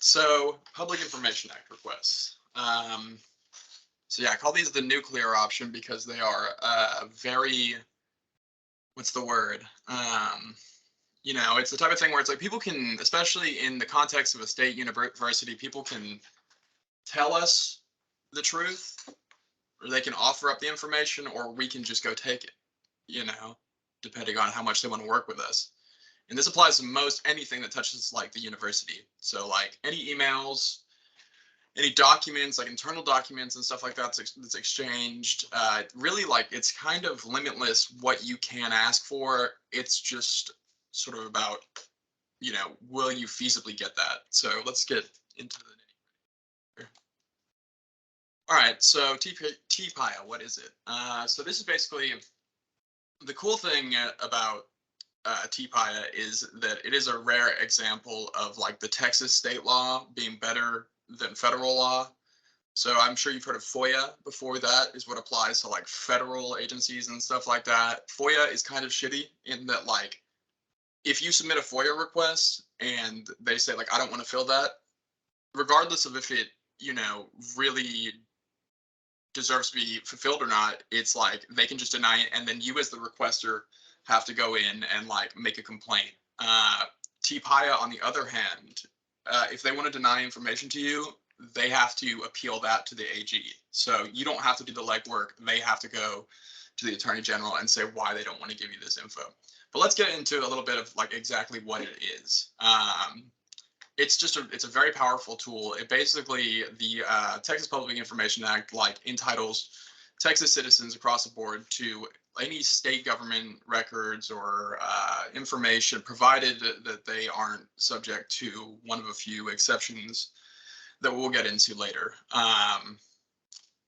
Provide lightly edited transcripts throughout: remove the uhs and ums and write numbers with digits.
So Public Information Act requests. So yeah, I call these the nuclear option because they are very, what's the word? It's the type of thing where it's like people can, especially in the context of a state university, people can tell us the truth, or they can offer up the information, or we can just go take it, depending on how much they want to work with us. And this applies to most anything that touches like the university. So like any emails, any documents, like internal documents and stuff like that that's exchanged. Really, like it's kind of limitless what you can ask for. It's just sort of about, will you feasibly get that? So let's get into the nitty-gritty. All right, so TPIA, what is it? So this is basically the cool thing about TPIA is that it is a rare example of like the Texas state law being better than federal law. So I'm sure you've heard of FOIA before. That is what applies to like federal agencies and stuff like that. FOIA is kind of shitty in that like if you submit a FOIA request and they say like I don't want to fill that, regardless of if it, really deserves to be fulfilled or not, it's like they can just deny it, and then you as the requester have to go in and like make a complaint. TPIA, on the other hand, if they want to deny information to you, they have to appeal that to the AG. So you don't have to do the legwork. They have to go to the Attorney General and say why they don't want to give you this info. But let's get into a little bit of like exactly what it is. It's a very powerful tool. It basically, the Texas Public Information Act like entitles Texas citizens across the board to any state government records or information, provided that they aren't subject to one of a few exceptions that we'll get into later.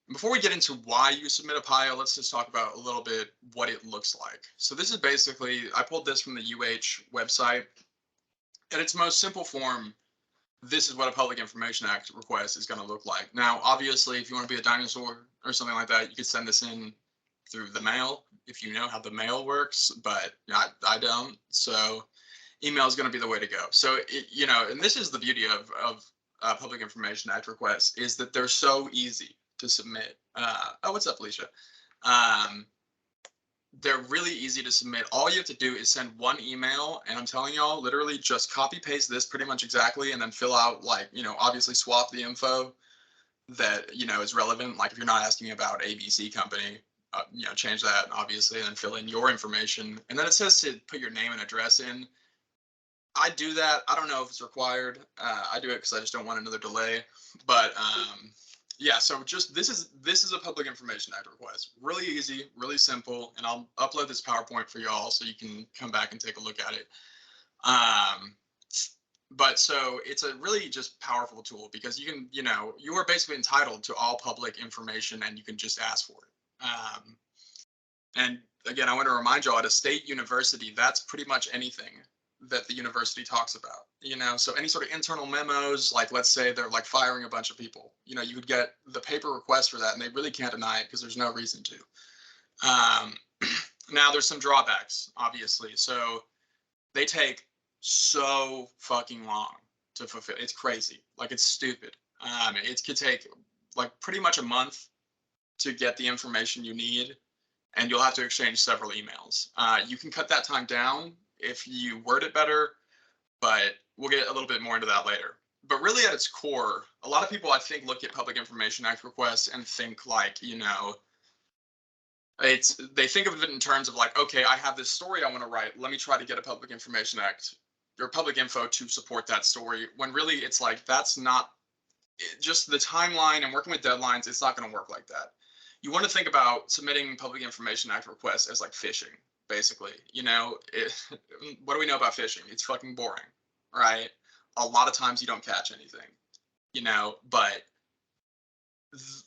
Before we get into why you submit a PIA, let's just talk about a little bit what it looks like. So this is basically, I pulled this from the UH website. In its most simple form, this is what a Public Information Act request is going to look like. Now, obviously, if you want to be a dinosaur or something like that, you could send this in through the mail if you know how the mail works, but I don't. So email is going to be the way to go. So, and this is the beauty of Public Information Act requests, is that they're so easy to submit. Oh, what's up, Alicia? They're really easy to submit. All you have to do is send one email, and I'm telling y'all, literally just copy paste this pretty much exactly, and then fill out like, obviously swap the info that, is relevant. Like if you're not asking about ABC company, change that obviously, and then fill in your information. And then it says to put your name and address in. I do that. I don't know if it's required. I do it because I just don't want another delay. But yeah, so just this is a Public Information Act request. Really easy, really simple, and I'll upload this PowerPoint for y'all so you can come back and take a look at it. But so it's a really just powerful tool because you can, you are basically entitled to all public information and you can just ask for it. And again, I want to remind y'all, at a state university, that's pretty much anything that the university talks about, so any sort of internal memos, like let's say they're like firing a bunch of people, you would get the paper request for that, and they really can't deny it because there's no reason to. Now there's some drawbacks, obviously. So they take so fucking long to fulfill. It's crazy. Like it's stupid. It could take like pretty much a month to get the information you need, and you'll have to exchange several emails. You can cut that time down if you word it better, but we'll get a little bit more into that later. But really at its core, a lot of people, I think, look at Public Information Act requests and think like, they think of it in terms of like, okay, I have this story I want to write. Let me try to get a Public Information Act or public info to support that story. When really it's like, that's not just the timeline and working with deadlines. It's not going to work like that. You want to think about submitting Public Information Act requests as like fishing. Basically, what do we know about fishing? It's fucking boring, right? A lot of times you don't catch anything, but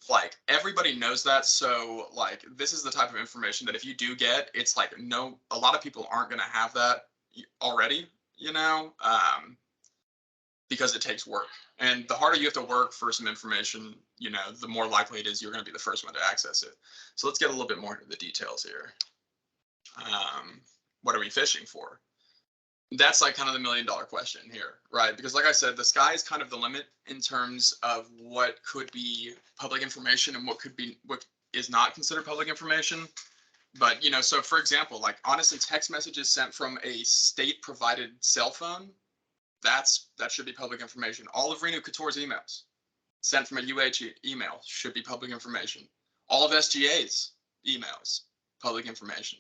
like everybody knows that. So like, this is the type of information that if you do get, it's like, a lot of people aren't going to have that already, because it takes work. And the harder you have to work for some information, the more likely it is you're going to be the first one to access it. So let's get a little bit more into the details here. What are we fishing for? that's like kind of the $1,000,000 question here, right? Because like I said, the sky is kind of the limit in terms of what could be public information and what is not considered public information. But so for example, like honestly, text messages sent from a state provided cell phone, that should be public information. All of Renu Couture's emails sent from a email should be public information. All of SGA's emails, public information.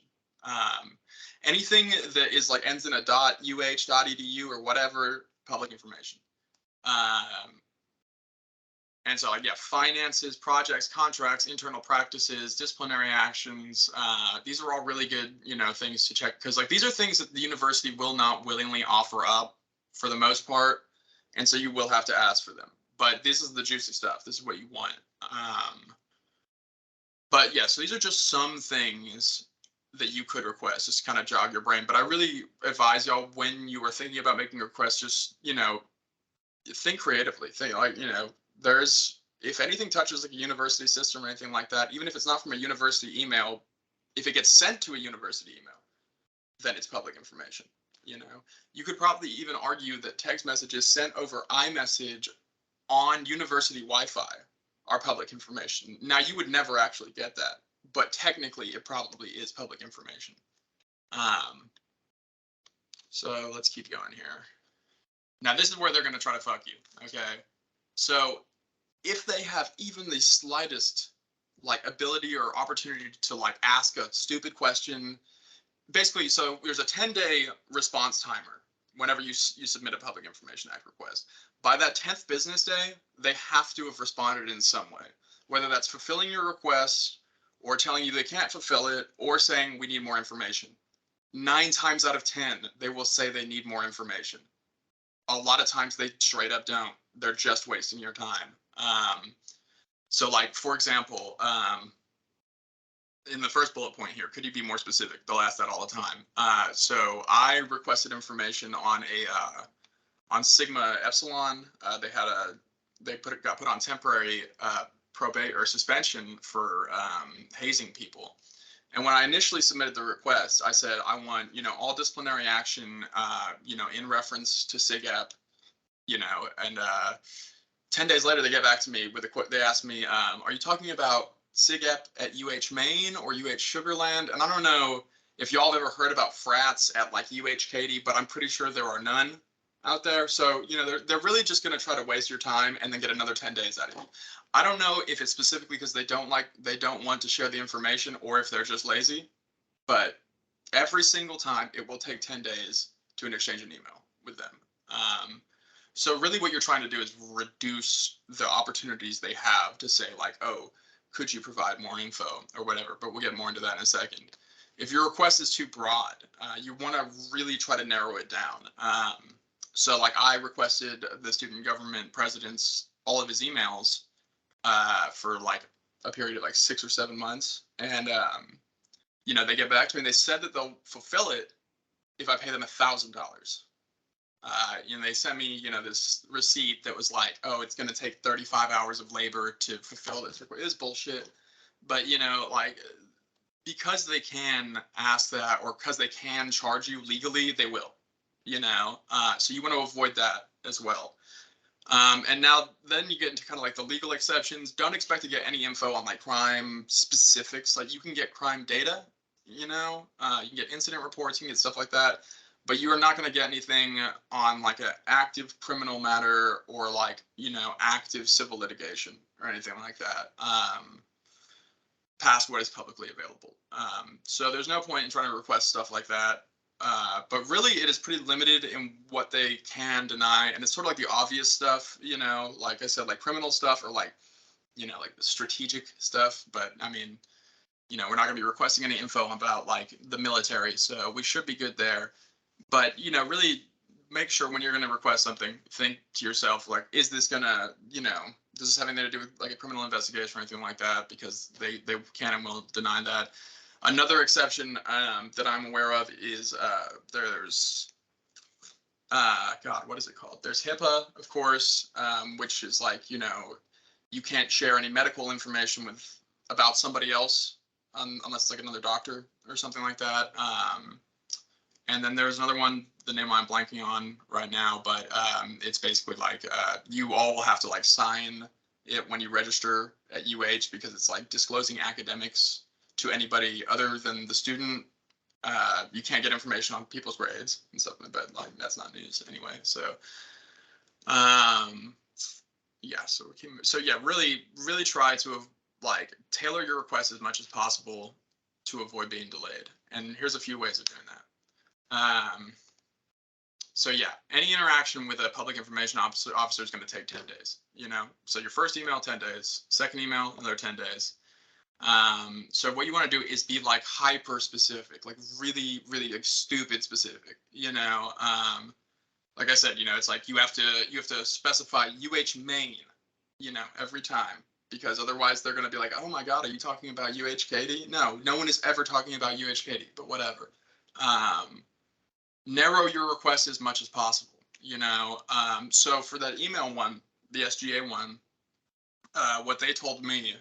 Anything that is like ends in a .uh.edu or whatever, public information. And so like, yeah, finances, projects, contracts, internal practices, disciplinary actions. These are all really good, things to check, because like these are things that the university will not willingly offer up for the most part. And so you will have to ask for them. But this is the juicy stuff. This is what you want. But yeah, so these are just some things that you could request, just kind of jog your brain. But I really advise y'all, when you are thinking about making a request, just, think creatively. Think like, if anything touches like a university system or anything like that, even if it's not from a university email, if it gets sent to a university email, then it's public information. You could probably even argue that text messages sent over iMessage on university Wi-Fi are public information. Now, you would never actually get that, but technically it probably is public information. So let's keep going here. Now, this is where they're going to try to fuck you, okay? So if they have even the slightest like ability or opportunity to like ask a stupid question, basically, so there's a 10-day response timer whenever you submit a Public Information Act request. By that 10th business day, they have to have responded in some way, whether that's fulfilling your request or telling you they can't fulfill it or saying we need more information. 9 times out of 10, they will say they need more information. A lot of times they straight up don't. They're just wasting your time. So like, for example, in the first bullet point here, could you be more specific? They'll ask that all the time. So I requested information on on Sigma Epsilon. They got put on temporary probate or suspension for hazing people. And when I initially submitted the request, I said I want all disciplinary action in reference to SIGEP, and 10 days later they get back to me with they asked me, are you talking about SIGEP at UH Maine or UH Sugarland? And I don't know if y'all have ever heard about frats at like UH Katy, but I'm pretty sure there are none out there. So, they're really just going to try to waste your time and then get another 10 days out of you. I don't know if it's specifically because they don't want to share the information or if they're just lazy, but every single time it will take 10 days to exchange an email with them. So really what you're trying to do is reduce the opportunities they have to say like, oh, could you provide more info or whatever, but we'll get more into that in a second. If your request is too broad, you want to really try to narrow it down. So like I requested the student government president's, all of his emails for like a period of like 6 or 7 months. And, they get back to me and they said that they'll fulfill it if I pay them $1,000. They sent me, this receipt that was like, oh, it's going to take 35 hours of labor to fulfill this request. It's bullshit. But, like, because they can ask that or because they can charge you legally, they will, so you want to avoid that as well. And now then you get into kind of like the legal exceptions. Don't expect to get any info on like crime specifics. Like you can get crime data, you can get incident reports, you can get stuff like that. But you are not going to get anything on like an active criminal matter or like, active civil litigation or anything like that past what is publicly available. So there's no point in trying to request stuff like that. But really it is pretty limited in what they can deny. And it's sort of like the obvious stuff, like I said, like criminal stuff or like, like the strategic stuff. But I mean, we're not going to be requesting any info about like the military. So we should be good there. But, really make sure when you're going to request something, think to yourself, like, is this going to, does this have anything to do with like a criminal investigation or anything like that? Because they can and will deny that. Another exception that I'm aware of is there's, God, what is it called? There's HIPAA, of course, which is like, you can't share any medical information about somebody else unless it's like another doctor or something like that. And then there's another one, the name I'm blanking on right now, but it's basically like you all will have to like sign it when you register at UH, because it's like disclosing academics to anybody other than the student. You can't get information on people's grades and stuff, but like that's not news anyway. So yeah, so yeah, really try to like tailor your request as much as possible to avoid being delayed. And here's a few ways of doing that. So yeah, any interaction with a public information officer is going to take 10 days, so your first email, 10 days, second email, another 10 days. So what you want to do is be like hyper specific, like really like stupid specific, like I said, it's like you have to specify UH Maine, every time, because otherwise they're going to be like, oh my God, are you talking about UH Katy? No one is ever talking about UH Katy, but whatever. Narrow your request as much as possible, so for that email one, the SGA one, what they told me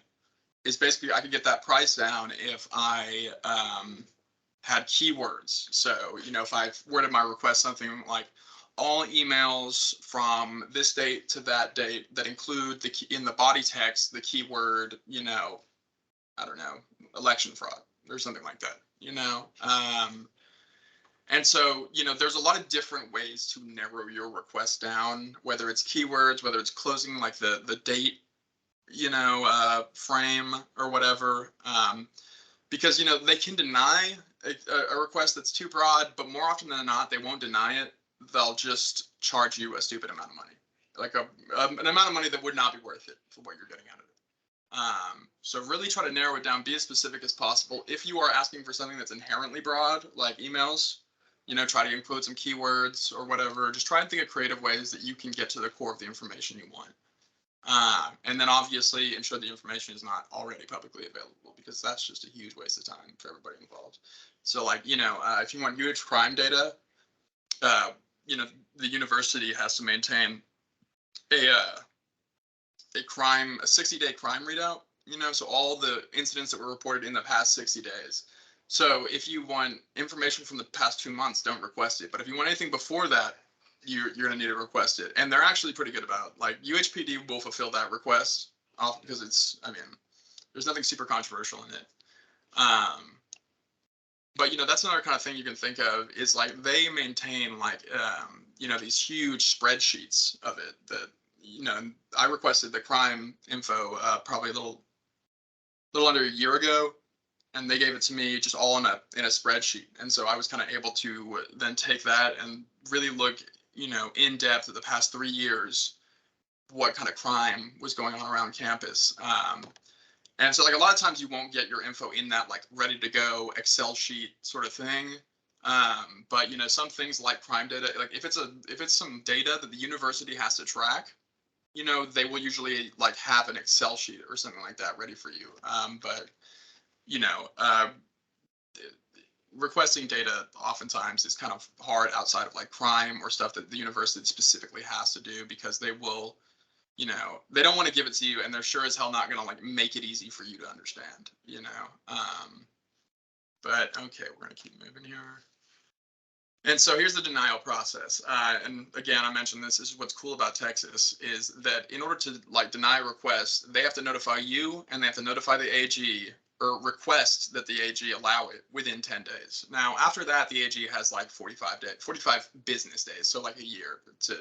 is basically I could get that price down if I had keywords. So, if I worded my request something like all emails from this date to that date that include in the body text the keyword, I don't know, election fraud or something like that, and so, there's a lot of different ways to narrow your request down, whether it's keywords, whether it's closing like the date, frame or whatever, because, they can deny a request that's too broad, but more often than not, they won't deny it. They'll just charge you a stupid amount of money, like an amount of money that would not be worth it for what you're getting out of it. So really try to narrow it down, be as specific as possible. If you are asking for something that's inherently broad, like emails, try to include some keywords or whatever. Just try and think of creative ways that you can get to the core of the information you want. And then obviously ensure the information is not already publicly available, because that's just a huge waste of time for everybody involved. So like, if you want huge crime data, the university has to maintain a 60-day crime readout, so all the incidents that were reported in the past 60 days. So if you want information from the past 2 months, don't request it. But if you want anything before that, you're going to need to request it. And they're actually pretty good about it. Like UHPD will fulfill that request because there's nothing super controversial in it. But, that's another kind of thing you can think of is like they maintain like, these huge spreadsheets of it that, I requested the crime info probably a little under a year ago. And they gave it to me just all in a spreadsheet. And so I was kind of able to then take that and really look, in depth at the past 3 years, what kind of crime was going on around campus. And so like a lot of times you won't get your info in that like ready to go Excel sheet sort of thing. But some things like crime data, like if it's some data that the university has to track, they will usually like have an Excel sheet or something like that ready for you. But requesting data oftentimes is kind of hard outside of like crime or stuff that the university specifically has to do, because they will, they don't want to give it to you, and they're sure as hell not going to like make it easy for you to understand, but okay, we're going to keep moving here. And so here's the denial process. And again, I mentioned this is what's cool about Texas is that in order to like deny a request, they have to notify you and they have to notify the AG or request that the AG allow it within 10 days. Now, after that, the AG has like 45 business days. So like a year to,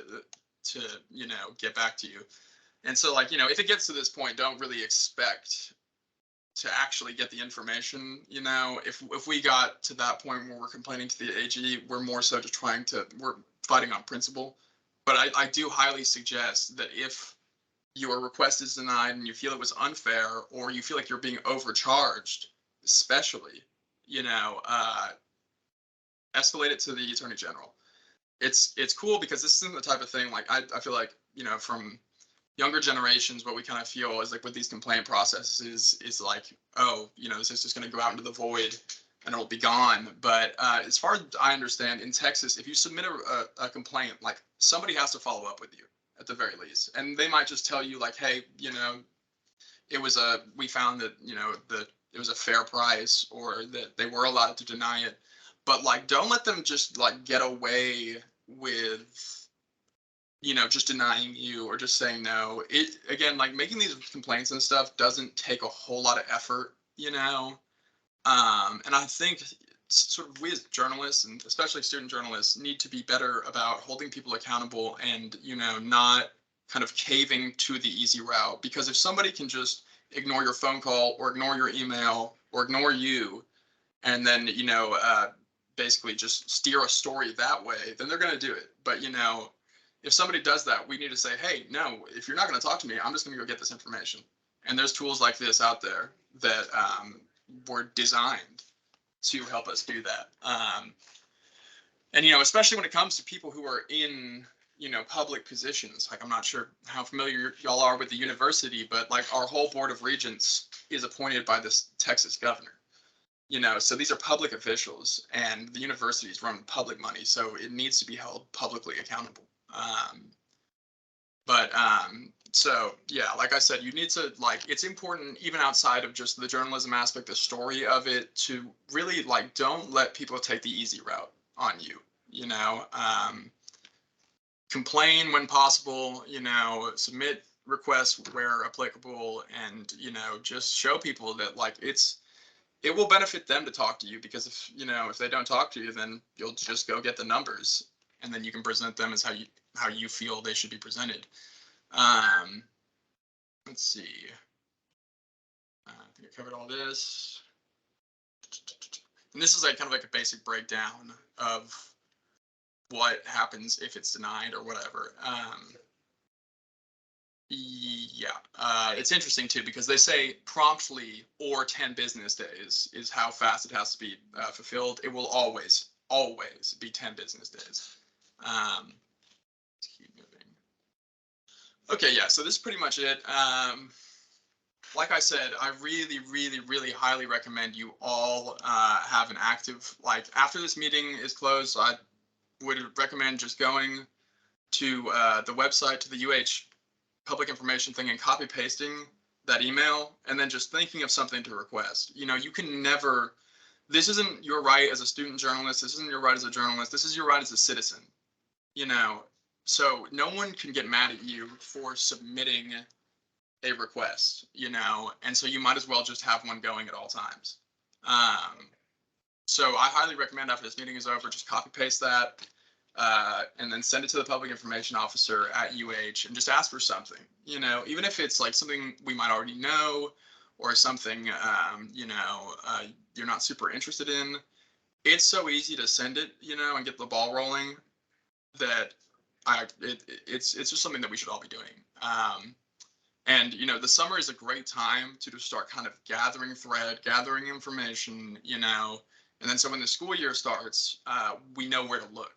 get back to you. And so like, if it gets to this point, don't really expect to actually get the information. If we got to that point where we're complaining to the AG, we're more so just we're fighting on principle. But I do highly suggest that if your request is denied and you feel it was unfair, or you feel like you're being overcharged, especially, escalate it to the Attorney General. It's cool because this isn't the type of thing like I feel like, from younger generations, what we kind of feel is like with these complaint processes is like, oh, this is just going to go out into the void and it'll be gone. But as far as I understand, in Texas, if you submit a complaint, like somebody has to follow up with you at the very least. And they might just tell you like, hey, we found that, that it was a fair price, or that they were allowed to deny it. but like don't let them just like get away with, just denying you or just saying no. It again, like making these complaints and stuff doesn't take a whole lot of effort. And I think sort of we as journalists and especially student journalists need to be better about holding people accountable and, not kind of caving to the easy route. Because if somebody can just ignore your phone call or ignore your email or ignore you and then, basically just steer a story that way, then they're going to do it. But, if somebody does that, we need to say, hey, no, if you're not going to talk to me, I'm just going to go get this information. And there's tools like this out there that were designed to help us do that. And, especially when it comes to people who are in, public positions, like I'm not sure how familiar y'all are with the university, but like our whole board of regents is appointed by this Texas governor. So these are public officials and the universities run public money. So it needs to be held publicly accountable. So yeah, like I said, you need to it's important even outside of just the journalism aspect, the story of it, to really don't let people take the easy route on you, complain when possible, submit requests where applicable, and, just show people that it will benefit them to talk to you, because if they don't talk to you, then you'll just go get the numbers and then you can present them as how you feel they should be presented. Let's see. I think I covered all this. And this is kind of a basic breakdown of what happens if it's denied or whatever. It's interesting too, because they say promptly or 10 business days is how fast it has to be fulfilled. It will always be 10 business days. Let's keep moving. Okay, yeah, so this is pretty much it. Like I said, I really, really, really highly recommend you all have an active, after this meeting is closed, I would recommend just going to the website, to the UH public information thing, and copy pasting that email, and then just thinking of something to request. You can never, this isn't your right as a student journalist, this isn't your right as a journalist, this is your right as a citizen, so no one can get mad at you for submitting a request, and so you might as well just have one going at all times. So I highly recommend after this meeting is over, just copy paste that, and then send it to the public information officer at UH and just ask for something, even if it's something we might already know or something, you're not super interested in. It's so easy to send it, and get the ball rolling, that it's just something that we should all be doing. And, the summer is a great time to just start kind of gathering information, and then so when the school year starts, we know where to look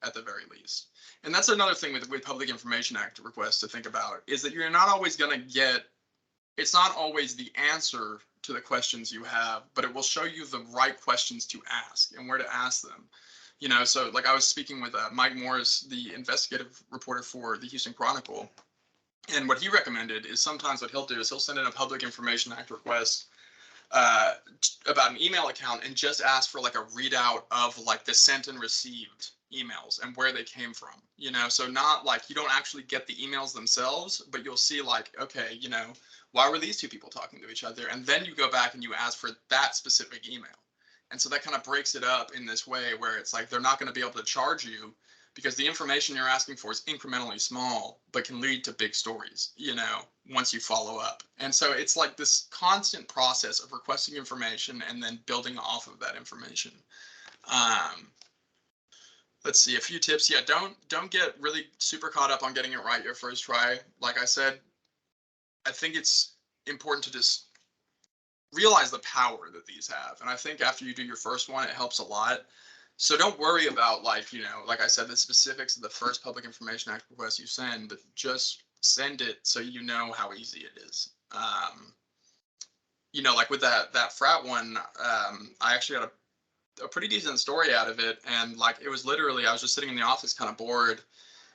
at the very least. And that's another thing with Public Information Act requests to think about, is that you're not always going to get, it's not always the answer to the questions you have, but it will show you the right questions to ask and where to ask them. So I was speaking with Mike Morris, the investigative reporter for the Houston Chronicle, and what he recommended is sometimes what he'll do is he'll send in a Public Information Act request about an email account and just ask for a readout of the sent and received emails and where they came from, so not you don't actually get the emails themselves, but you'll see okay, why were these two people talking to each other? And then you go back and you ask for that specific email. And so that kind of breaks it up in this way where it's they're not going to be able to charge you because the information you're asking for is incrementally small, but can lead to big stories, once you follow up. And so it's this constant process of requesting information and then building off of that information. Let's see, a few tips. Yeah, don't get really super caught up on getting it right your first try. Like I said, I think it's important to just realize the power that these have. And I think after you do your first one, it helps a lot. So don't worry about like I said, the specifics of the first Public Information Act request you send. Just send it so you know how easy it is. Like with that frat one, I actually got a pretty decent story out of it. And it was literally, I was just sitting in the office kind of bored.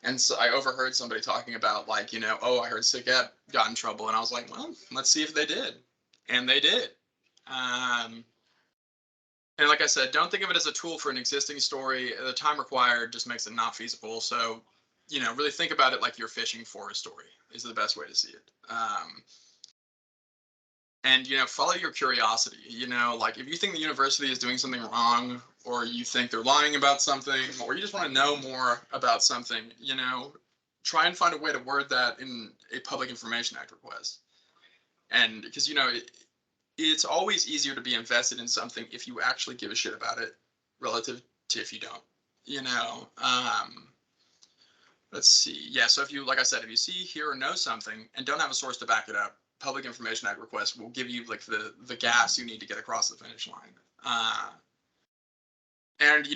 And so I overheard somebody talking about oh, I heard SICAT got in trouble. And I was like, well, let's see if they did. And they did. And like I said, don't think of it as a tool for an existing story. The time required just makes it not feasible. So, really think about it like you're fishing for a story is the best way to see it. And, follow your curiosity. Like if you think the university is doing something wrong, or you think they're lying about something, or you just want to know more about something, try and find a way to word that in a Public Information Act request. And because, it's always easier to be invested in something if you actually give a shit about it relative to if you don't, let's see. Yeah. So if you, like I said, if you see, hear, or know something and don't have a source to back it up, Public Information Act request will give you like the gas you need to get across the finish line. And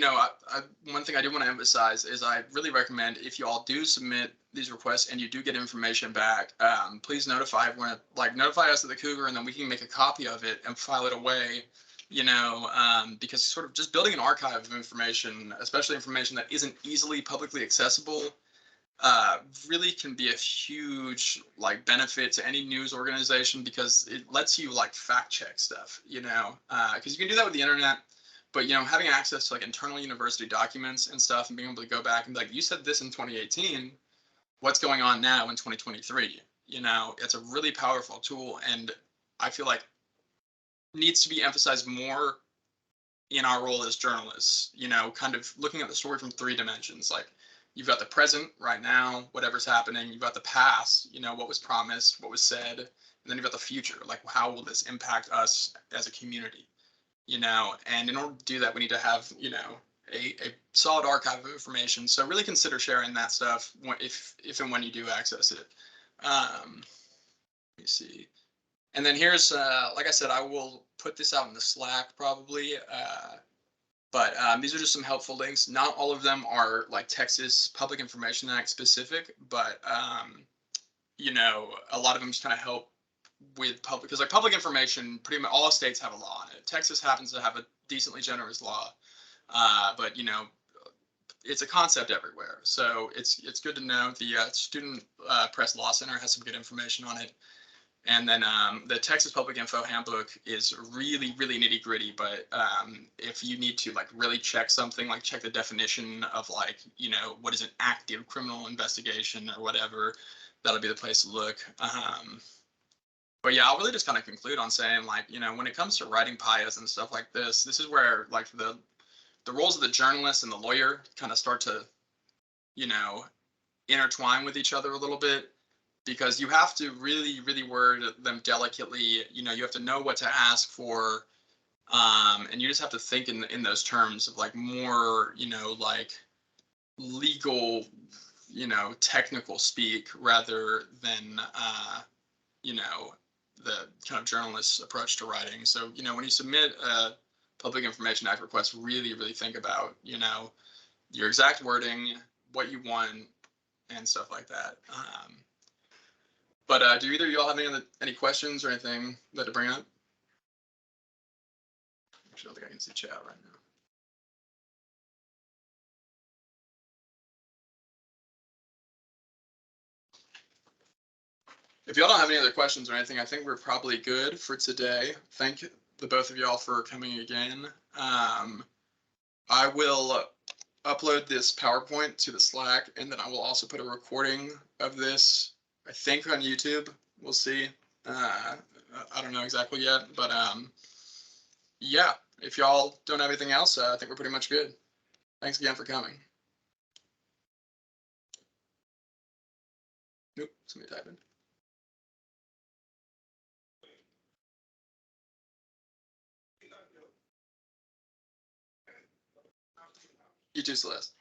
one thing I do want to emphasize is I really recommend if you all do submit these requests and you do get information back, please notify everyone, notify us at the Cougar, and then we can make a copy of it and file it away. Because sort of just building an archive of information, especially information that isn't easily publicly accessible, really can be a huge benefit to any news organization, because it lets you fact check stuff. Because you can do that with the internet. But, having access to internal university documents and stuff and being able to go back and be like, you said this in 2018, what's going on now in 2023? It's a really powerful tool, and I feel like needs to be emphasized more in our role as journalists, kind of looking at the story from 3 dimensions. Like, you've got the present right now, whatever's happening. You've got the past, what was promised, what was said, and then you've got the future. Like, how will this impact us as a community? And in order to do that, we need to have, a solid archive of information. So really consider sharing that stuff if and when you do access it. Let me see. And then here's, like I said, I will put this out in the Slack probably. But these are just some helpful links. Not all of them are Texas Public Information Act specific, but, a lot of them just kind of help with public, because public information, pretty much all states have a law on it. Texas happens to have a decently generous law, but it's a concept everywhere. So it's good to know. The Student Press Law Center has some good information on it, and then the Texas Public Info Handbook is really nitty gritty. But if you need to really check something, check the definition of what is an active criminal investigation or whatever, that'll be the place to look. But yeah, I'll really just kind of conclude on saying, when it comes to writing PIAs and stuff like this is where the roles of the journalist and the lawyer kind of start to, intertwine with each other a little bit, because you have to really word them delicately. You have to know what to ask for, and you just have to think in those terms of more, legal, technical speak, rather than, the kind of journalist's approach to writing. So, when you submit a Public Information Act request, really think about, your exact wording, what you want, and stuff like that. But do either of y'all have any questions or anything that to bring up? Actually, I don't think I can see chat right now. If y'all don't have any other questions or anything, I think we're probably good for today. Thank the both of y'all for coming again. I will upload this PowerPoint to the Slack, and then I will also put a recording of this, I think, on YouTube. We'll see. I don't know exactly yet, but yeah, if y'all don't have anything else, I think we're pretty much good. Thanks again for coming. Nope, somebody typing. You too, Celeste.